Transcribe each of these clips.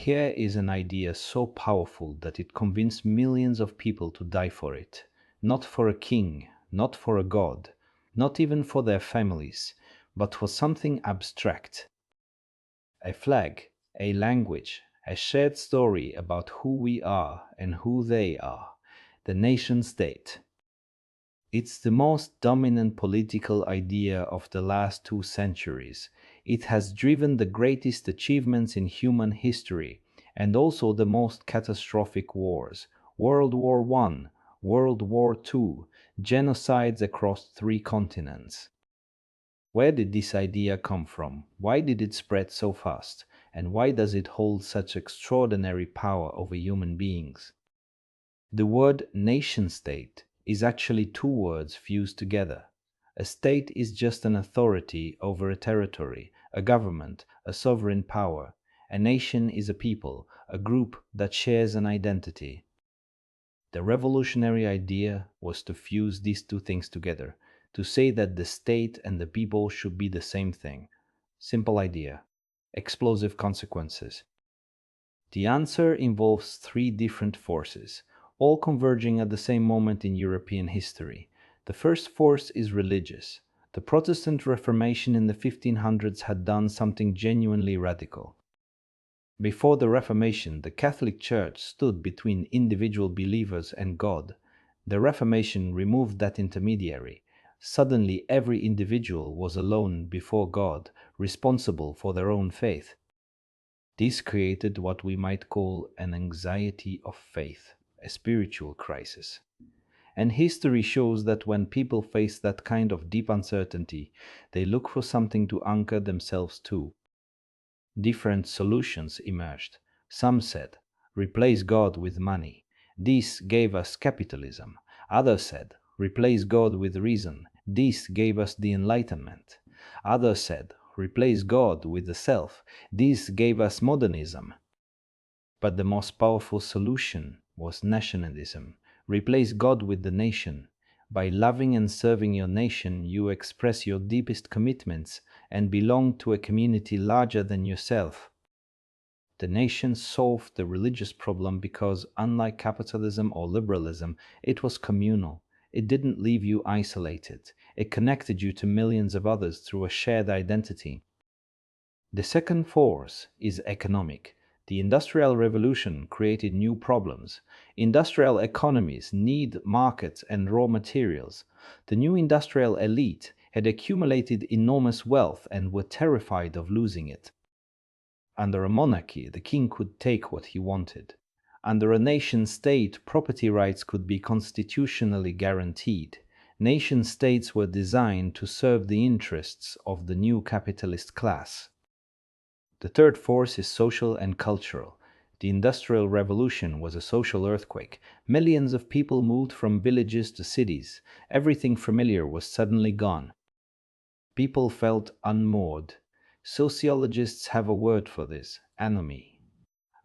Here is an idea so powerful that it convinced millions of people to die for it. Not for a king, not for a god, not even for their families, but for something abstract. A flag, a language, a shared story about who we are and who they are. The nation state. It's the most dominant political idea of the last 2 centuries. It has driven the greatest achievements in human history and also the most catastrophic wars. World War I, World War II, genocides across 3 continents. Where did this idea come from? Why did it spread so fast? And why does it hold such extraordinary power over human beings? The word nation-state is actually 2 words fused together. A state is just an authority over a territory, a government, a sovereign power. A nation is a people, a group that shares an identity. The revolutionary idea was to fuse these 2 things together, to say that the state and the people should be the same thing. Simple idea. Explosive consequences. The answer involves 3 different forces, all converging at the same moment in European history. The first force is religious. The Protestant Reformation in the 1500s had done something genuinely radical. Before the Reformation, the Catholic Church stood between individual believers and God. The Reformation removed that intermediary. Suddenly, every individual was alone before God, responsible for their own faith. This created what we might call an anxiety of faith, a spiritual crisis. And history shows that when people face that kind of deep uncertainty, they look for something to anchor themselves to. Different solutions emerged. Some said, replace God with money. This gave us capitalism. Others said, replace God with reason. This gave us the Enlightenment. Others said, replace God with the self. This gave us modernism. But the most powerful solution was nationalism. Replace God with the nation. By loving and serving your nation, you express your deepest commitments and belong to a community larger than yourself. The nation solved the religious problem because, unlike capitalism or liberalism, it was communal. It didn't leave you isolated. It connected you to millions of others through a shared identity. The second force is economic. The Industrial Revolution created new problems. Industrial economies need markets and raw materials. The new industrial elite had accumulated enormous wealth and were terrified of losing it. Under a monarchy, the king could take what he wanted. Under a nation-state, property rights could be constitutionally guaranteed. Nation-states were designed to serve the interests of the new capitalist class. The third force is social and cultural. The Industrial Revolution was a social earthquake. Millions of people moved from villages to cities. Everything familiar was suddenly gone. People felt unmoored. Sociologists have a word for this: anomie.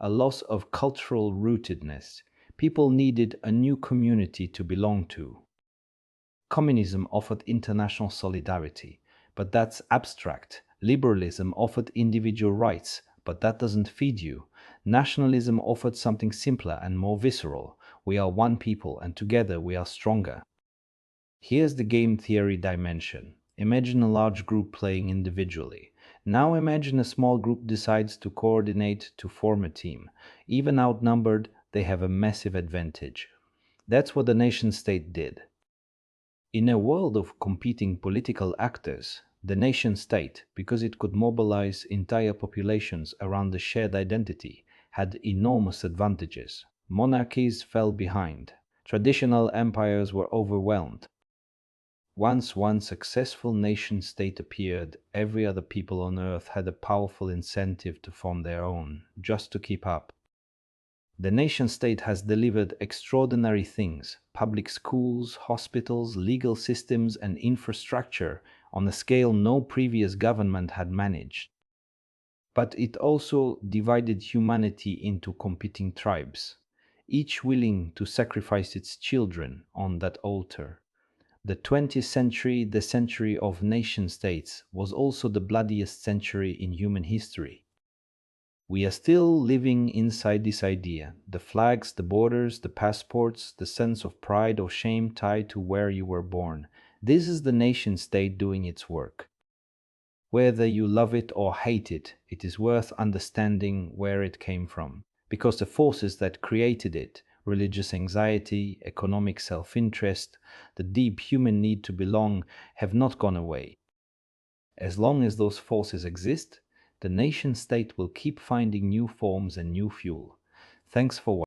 A loss of cultural rootedness. People needed a new community to belong to. Communism offered international solidarity, but that's abstract. Liberalism offered individual rights, but that doesn't feed you. Nationalism offered something simpler and more visceral. We are one people, and together we are stronger. Here's the game theory dimension. Imagine a large group playing individually. Now imagine a small group decides to coordinate to form a team. Even outnumbered, they have a massive advantage. That's what the nation-state did. In a world of competing political actors, the nation-state, because it could mobilize entire populations around a shared identity, had enormous advantages. Monarchies fell behind. Traditional empires were overwhelmed. Once one successful nation-state appeared, every other people on earth had a powerful incentive to form their own, just to keep up. The nation-state has delivered extraordinary things: public schools, hospitals, legal systems, and infrastructure on a scale no previous government had managed. But it also divided humanity into competing tribes, each willing to sacrifice its children on that altar. The 20th century, the century of nation-states, was also the bloodiest century in human history. We are still living inside this idea. The flags, the borders, the passports, the sense of pride or shame tied to where you were born. This is the nation state doing its work. Whether you love it or hate it, it is worth understanding where it came from, because the forces that created it, religious anxiety, economic self-interest, the deep human need to belong, have not gone away. As long as those forces exist, the nation state will keep finding new forms and new fuel. Thanks for watching.